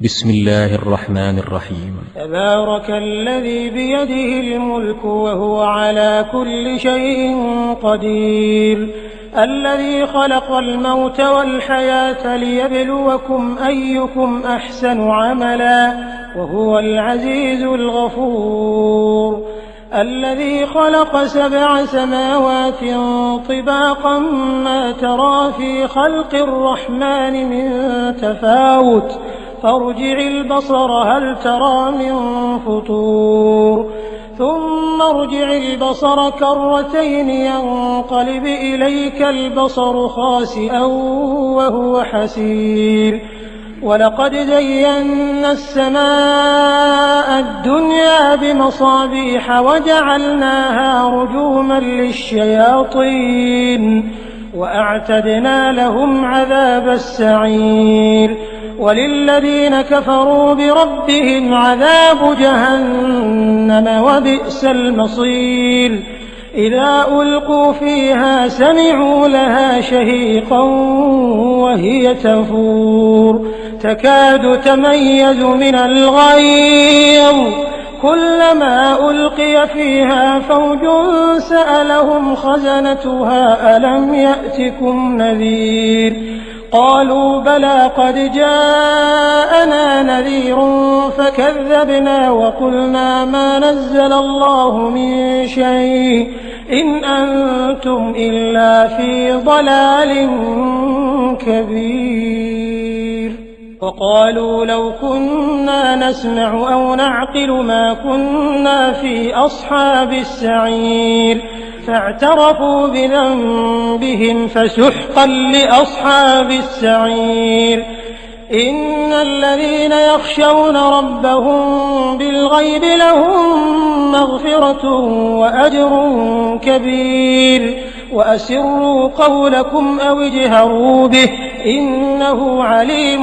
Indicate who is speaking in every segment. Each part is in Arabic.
Speaker 1: بسم الله الرحمن الرحيم.
Speaker 2: تبارك الذي بيده الملك وهو على كل شيء قدير، الذي خلق الموت والحياة ليبلوكم أيكم أحسن عملا وهو العزيز الغفور، الذي خلق 7 سماوات طباقا ما ترى في خلق الرحمن من تفاوت، فارجع البصر هل ترى من فطور، ثم ارجع البصر كرتين ينقلب إليك البصر خاسئا وهو حسير، ولقد زينا السماء الدنيا بمصابيح وجعلناها رجوما للشياطين وأعتدنا لهم عذاب السعير، وللذين كفروا بربهم عذاب جهنم وبئس المصير، إذا ألقوا فيها سمعوا لها شهيقا وهي تفور تكاد تميز من الغيظ، كلما ألقي فيها فوج سألهم خزنتها ألم يأتكم نذير، قالوا بلى قد جاءنا نذير فكذبنا وقلنا ما نزل الله من شيء إن أنتم إلا في ضلال كبير، وقالوا لو كنا نسمع أو نعقل ما كنا في أصحاب السعير، فاعترفوا بذنبهم فسحقا لأصحاب السعير، إن الذين يخشون ربهم بالغيب لهم مغفرة وأجر كبير، وأسروا قولكم أو اجهروا به إنه عليم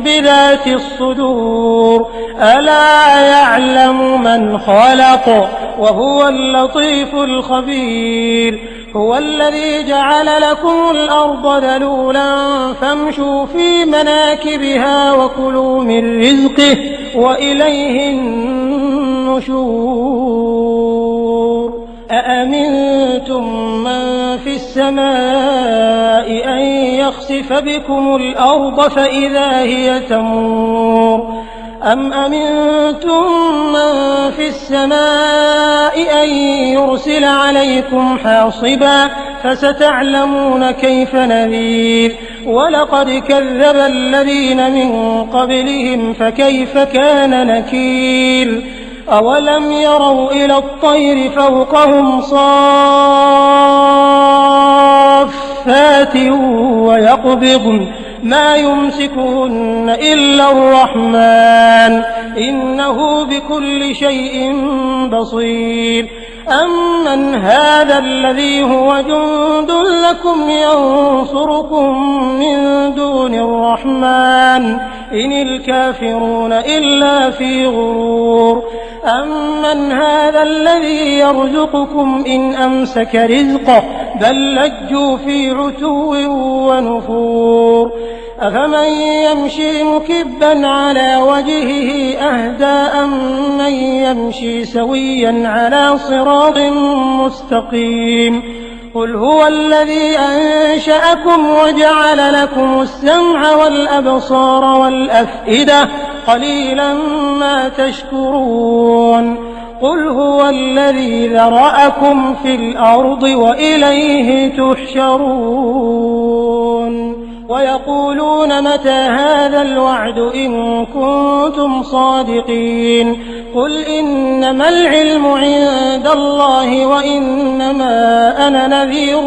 Speaker 2: بذات الصدور، ألا يعلم من خلق وهو اللطيف الخبير، هو الذي جعل لكم الأرض ذلولا فامشوا في مناكبها وكلوا من رزقه وإليه النشور، أأمنتم من في السماء أن يخسف بكم الأرض فإذا هي تمور، أم أمنتم من في السماء أن يرسل عليكم حاصبا فستعلمون كيف نذير، ولقد كذب الذين من قبلهم فكيف كان نكير، أولم يروا إلى الطير فوقهم صافات ويقبضن ما يمسكهن إلا الرحمن إنه بكل شيء بصير، أمن هذا الذي هو جند لكم ينصركم من دون الرحمن إن الكافرون إلا في غرور، أمن هذا الذي يرزقكم إن أمسك رزقه بل لجوا في عتو ونفور، أفمن يمشي مكبا على وجهه أهدى أمن يمشي سويا على صراط مستقيم، قل هو الذي أنشأكم وجعل لكم السمع والأبصار والأفئدة قليلا ما تشكرون، قل هو الذي ذرأكم في الأرض وإليه تحشرون، ويقولون متى هذا الوعد إن كنتم صادقين، قل إنما العلم عند الله وإنما أنا نذير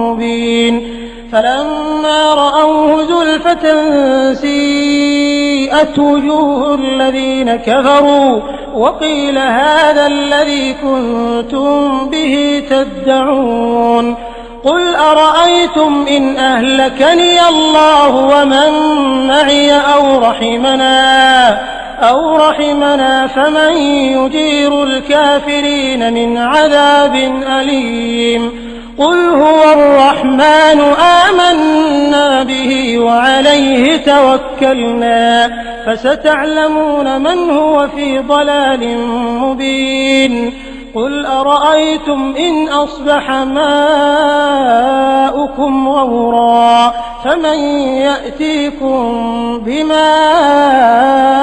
Speaker 2: مبين، فلما رأوه زلفة سيئت وجوه الذين كفروا وقيل هذا الذي كنتم به تدعون، قل أرأيتم إن أهلكني الله ومن معي أو رحمنا فمن يجير الكافرين من عذاب أليم، قل هو الرحمن آمنا به وعليه توكلنا فستعلمون من هو في ضلال مبين قل أرأيتم إن أصبح ماؤكم غورا فمن يأتيكم بماء